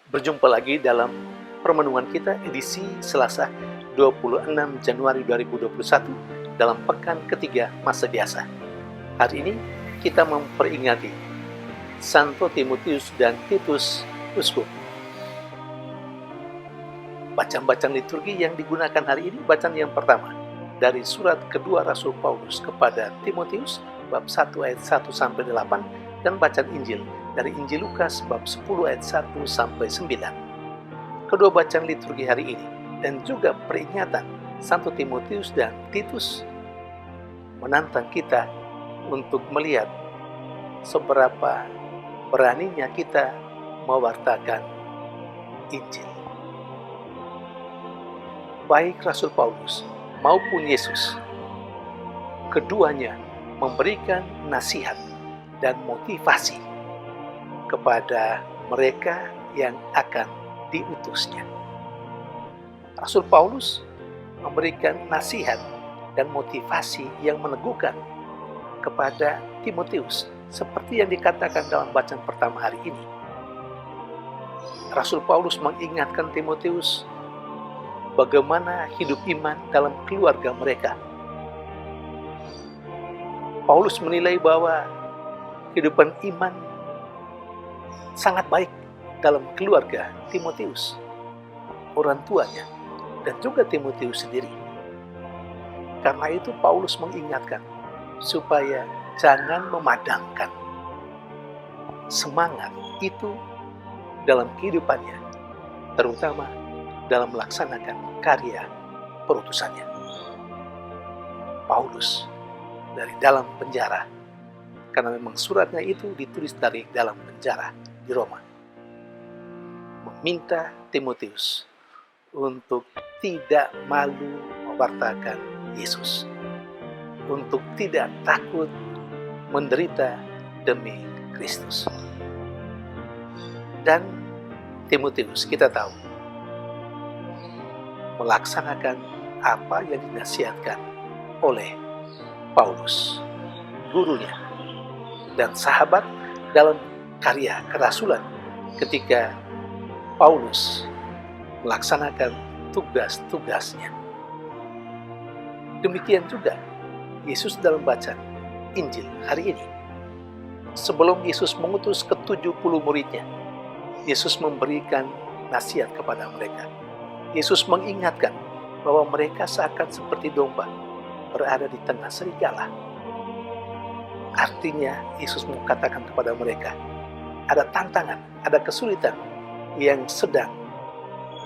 Berjumpa lagi dalam permenungan kita edisi Selasa 26 Januari 2021 dalam pekan ketiga masa biasa. Hari ini kita memperingati Santo Timotius dan Titus Uskup. Bacaan-bacaan liturgi yang digunakan hari ini, bacaan yang pertama dari surat kedua Rasul Paulus kepada Timotius bab 1 ayat 1 sampai 8 dan bacaan Injil dari Injil Lukas bab 10 ayat 1 sampai 9. Kedua bacaan liturgi hari ini dan juga peringatan Santo Timotius dan Titus menantang kita untuk melihat seberapa beraninya kita mewartakan Injil. Baik Rasul Paulus maupun Yesus, keduanya memberikan nasihat dan motivasi kepada mereka yang akan diutusnya. Rasul Paulus memberikan nasihat dan motivasi yang meneguhkan kepada Timotius, seperti yang dikatakan dalam bacaan pertama hari ini. Rasul Paulus mengingatkan Timotius bagaimana hidup iman dalam keluarga mereka. Paulus menilai bahwa kehidupan iman sangat baik dalam keluarga Timotius, orang tuanya, dan juga Timotius sendiri. Karena itu Paulus mengingatkan supaya jangan memadamkan semangat itu dalam kehidupannya, terutama dalam melaksanakan karya perutusannya. Paulus dari dalam penjara, karena memang suratnya itu ditulis dari dalam penjara di Roma, meminta Timotius untuk tidak malu mewartakan Yesus, untuk tidak takut menderita demi Kristus. Dan Timotius, kita tahu, melaksanakan apa yang dinasihatkan oleh Paulus, gurunya dan sahabat dalam karya kerasulan ketika Paulus melaksanakan tugas-tugasnya. Demikian juga Yesus dalam bacaan Injil hari ini. Sebelum Yesus mengutus ke-70 muridnya, Yesus memberikan nasihat kepada mereka. Yesus mengingatkan bahwa mereka seakan seperti domba berada di tengah serigala. Artinya Yesus mengatakan kepada mereka, ada tantangan, ada kesulitan yang sedang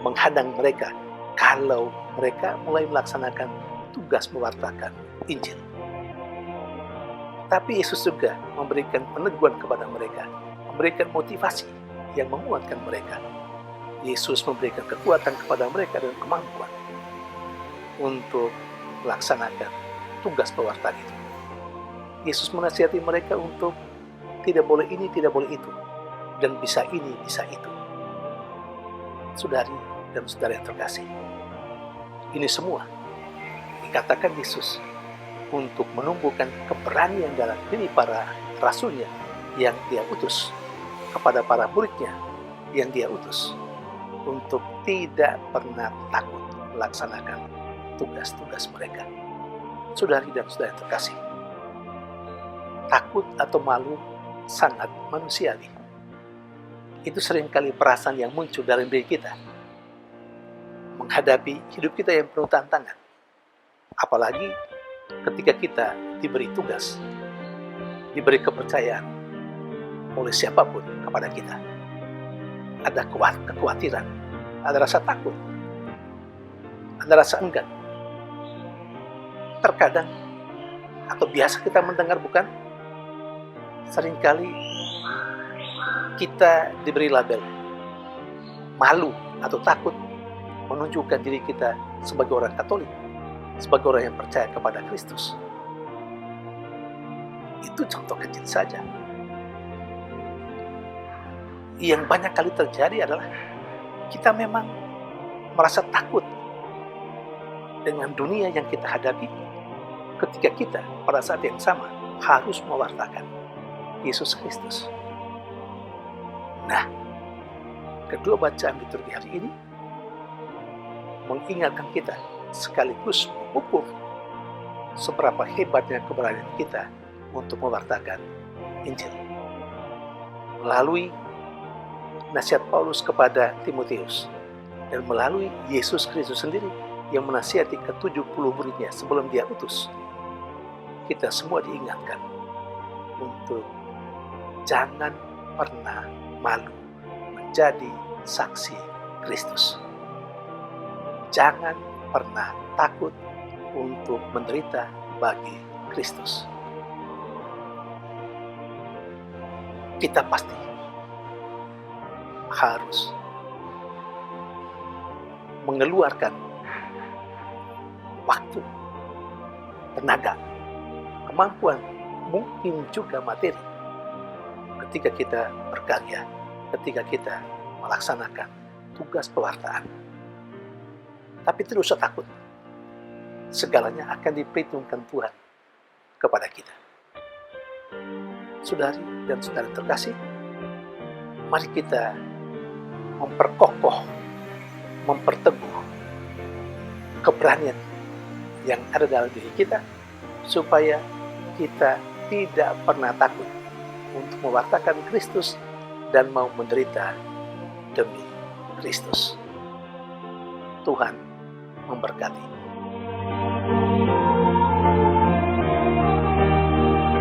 menghadang mereka kalau mereka mulai melaksanakan tugas mewartakan Injil. Tapi Yesus juga memberikan peneguhan kepada mereka, memberikan motivasi yang menguatkan mereka. Yesus memberikan kekuatan kepada mereka dan kemampuan untuk melaksanakan tugas pewartaan itu. Yesus menasihati mereka untuk tidak boleh ini, tidak boleh itu, dan bisa ini, bisa itu. Saudari dan saudara yang terkasih, ini semua dikatakan Yesus untuk menumbuhkan keberanian dalam diri para rasulnya yang dia utus, kepada para muridnya yang dia utus, untuk tidak pernah takut melaksanakan tugas-tugas mereka. Saudari dan saudara yang terkasih, takut atau malu sangat manusiawi. Itu seringkali perasaan yang muncul dalam diri kita menghadapi hidup kita yang penuh tantangan. Apalagi ketika kita diberi tugas, diberi kepercayaan oleh siapapun kepada kita. Ada kekhawatiran, ada rasa takut, ada rasa enggan. Terkadang atau biasa kita mendengar, bukan? Seringkali kita diberi label malu atau takut menunjukkan diri kita sebagai orang Katolik, sebagai orang yang percaya kepada Kristus. Itu contoh kecil saja. Yang banyak kali terjadi adalah kita memang merasa takut dengan dunia yang kita hadapi ketika kita pada saat yang sama harus mewartakan Yesus Kristus. Nah, Kedua bacaan liturgi hari ini mengingatkan kita sekaligus mengukur seberapa hebatnya keberanian kita untuk mewartakan Injil. Melalui nasihat Paulus kepada Timotius dan melalui Yesus Kristus sendiri yang menasihati ke-70 muridnya sebelum dia utus, kita semua diingatkan untuk jangan pernah malu menjadi saksi Kristus. Jangan pernah takut untuk menderita bagi Kristus. Kita pasti harus mengeluarkan waktu, tenaga, kemampuan, mungkin juga materi ketika kita berkarya, ketika kita melaksanakan tugas pewartaan. Tapi tidak usah takut, segalanya akan diperhitungkan Tuhan kepada kita. Saudari dan saudara terkasih, mari kita memperkokoh, memperteguh keberanian yang ada dalam diri kita, supaya kita tidak pernah takut untuk mewartakan Kristus dan mau menderita demi Kristus. Tuhan memberkati.